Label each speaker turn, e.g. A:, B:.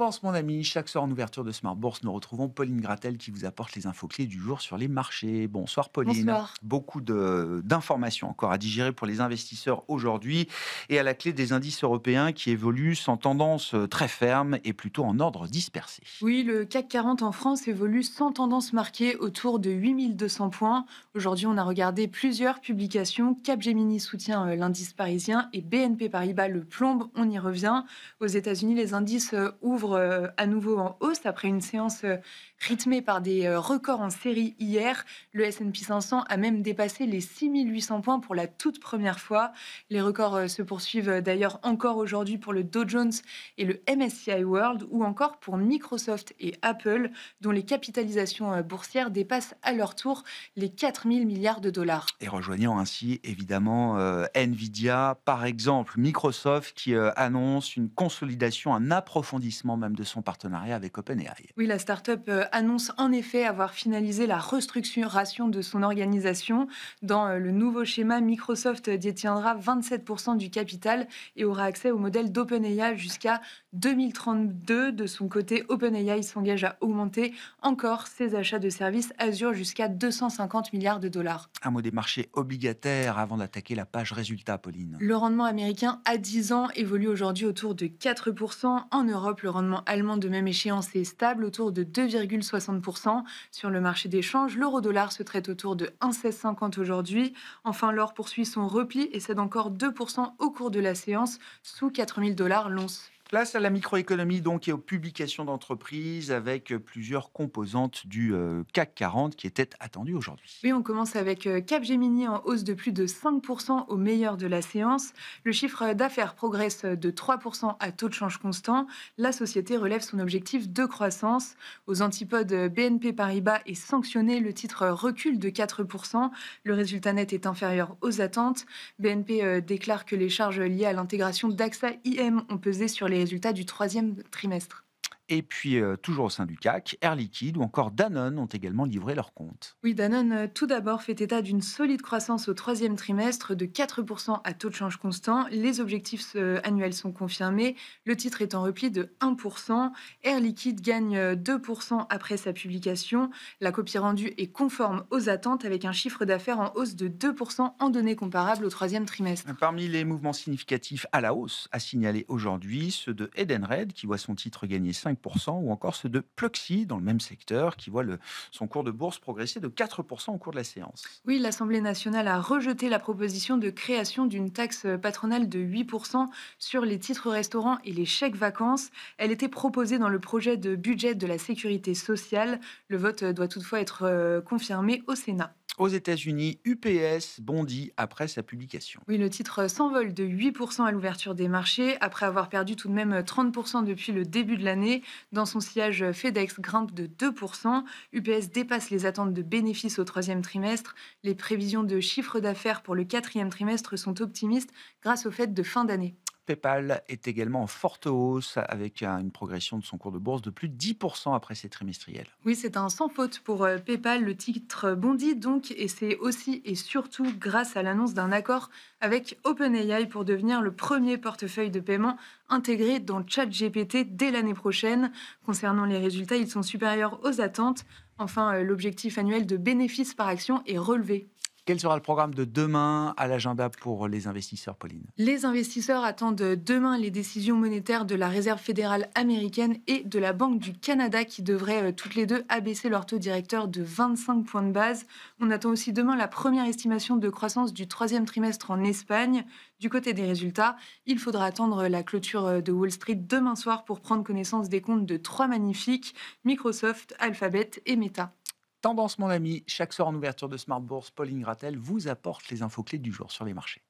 A: Tendance, mon ami, chaque soir en ouverture de Smart Bourse, nous retrouvons Pauline Gratel qui vous apporte les infos clés du jour sur les marchés. Bonsoir Pauline.
B: Bonsoir.
A: Beaucoup d'informations encore à digérer pour les investisseurs aujourd'hui et à la clé des indices européens qui évoluent sans tendance très ferme et plutôt en ordre dispersé.
B: Oui, le CAC 40 en France évolue sans tendance marquée autour de 8200 points. Aujourd'hui, on a regardé plusieurs publications. Capgemini soutient l'indice parisien et BNP Paribas le plombe. On y revient. Aux États-Unis, les indices ouvrent à nouveau en hausse après une séance rythmée par des records en série hier. Le S&P 500 a même dépassé les 6800 points pour la toute première fois. Les records se poursuivent d'ailleurs encore aujourd'hui pour le Dow Jones et le MSCI World, ou encore pour Microsoft et Apple, dont les capitalisations boursières dépassent à leur tour les 4000 milliards de dollars.
A: Et rejoignant ainsi évidemment Nvidia, par exemple Microsoft qui annonce une consolidation, un approfondissement même de son partenariat avec OpenAI.
B: Oui, la start-up annonce en effet avoir finalisé la restructuration de son organisation. Dans le nouveau schéma, Microsoft détiendra 27% du capital et aura accès au modèle d'OpenAI jusqu'à 2032. De son côté, OpenAI s'engage à augmenter encore ses achats de services Azure jusqu'à 250 milliards de dollars.
A: Un mot des marchés obligataires avant d'attaquer la page résultat, Pauline.
B: Le rendement américain à 10 ans évolue aujourd'hui autour de 4%. En Europe, le rendement allemand de même échéance est stable, autour de 2,60%. Sur le marché des changes, l'euro-dollar se traite autour de 1,1650 aujourd'hui. Enfin, l'or poursuit son repli et cède encore 2% au cours de la séance, sous 4000 dollars l'once.
A: Place à la microéconomie donc et aux publications d'entreprises avec plusieurs composantes du CAC 40 qui étaient attendues aujourd'hui.
B: Oui, on commence avec Capgemini en hausse de plus de 5% au meilleur de la séance. Le chiffre d'affaires progresse de 3% à taux de change constant. La société relève son objectif de croissance. Aux antipodes, BNP Paribas est sanctionné. Le titre recule de 4%. Le résultat net est inférieur aux attentes. BNP déclare que les charges liées à l'intégration d'AXA IM ont pesé sur les résultats du troisième trimestre.
A: Et puis toujours au sein du CAC, Air Liquide ou encore Danone ont également livré leurs comptes.
B: Oui, Danone, tout d'abord, fait état d'une solide croissance au troisième trimestre de 4% à taux de change constant. Les objectifs annuels sont confirmés. Le titre est en repli de 1%. Air Liquide gagne 2% après sa publication. La copie rendue est conforme aux attentes avec un chiffre d'affaires en hausse de 2% en données comparables au troisième trimestre.
A: Parmi les mouvements significatifs à la hausse à signaler aujourd'hui, ceux de Edenred qui voit son titre gagner 5% ou encore ceux de Pluxee dans le même secteur qui voit son cours de bourse progresser de 4% au cours de la séance.
B: Oui, l'Assemblée nationale a rejeté la proposition de création d'une taxe patronale de 8% sur les titres restaurants et les chèques vacances. Elle était proposée dans le projet de budget de la sécurité sociale. Le vote doit toutefois être confirmé au Sénat.
A: Aux États-Unis, UPS bondit après sa publication.
B: Oui, le titre s'envole de 8% à l'ouverture des marchés, après avoir perdu tout de même 30% depuis le début de l'année. Dans son sillage, FedEx grimpe de 2%. UPS dépasse les attentes de bénéfices au troisième trimestre. Les prévisions de chiffre d'affaires pour le quatrième trimestre sont optimistes grâce aux fêtes de fin d'année.
A: PayPal est également en forte hausse avec une progression de son cours de bourse de plus de 10% après ses trimestriels.
B: Oui, c'est un sans faute pour PayPal. Le titre bondit donc, et c'est aussi et surtout grâce à l'annonce d'un accord avec OpenAI pour devenir le premier portefeuille de paiement intégré dans ChatGPT dès l'année prochaine. Concernant les résultats, ils sont supérieurs aux attentes. Enfin, l'objectif annuel de bénéfices par action est relevé.
A: Quel sera le programme de demain à l'agenda pour les investisseurs, Pauline?
B: Les investisseurs attendent demain les décisions monétaires de la Réserve fédérale américaine et de la Banque du Canada qui devraient toutes les deux abaisser leur taux directeur de 25 points de base. On attend aussi demain la première estimation de croissance du troisième trimestre en Espagne. Du côté des résultats, il faudra attendre la clôture de Wall Street demain soir pour prendre connaissance des comptes de trois magnifiques, Microsoft, Alphabet et Meta.
A: Tendance, mon ami, chaque soir en ouverture de Smart Bourse, Pauline Gratel vous apporte les infos clés du jour sur les marchés.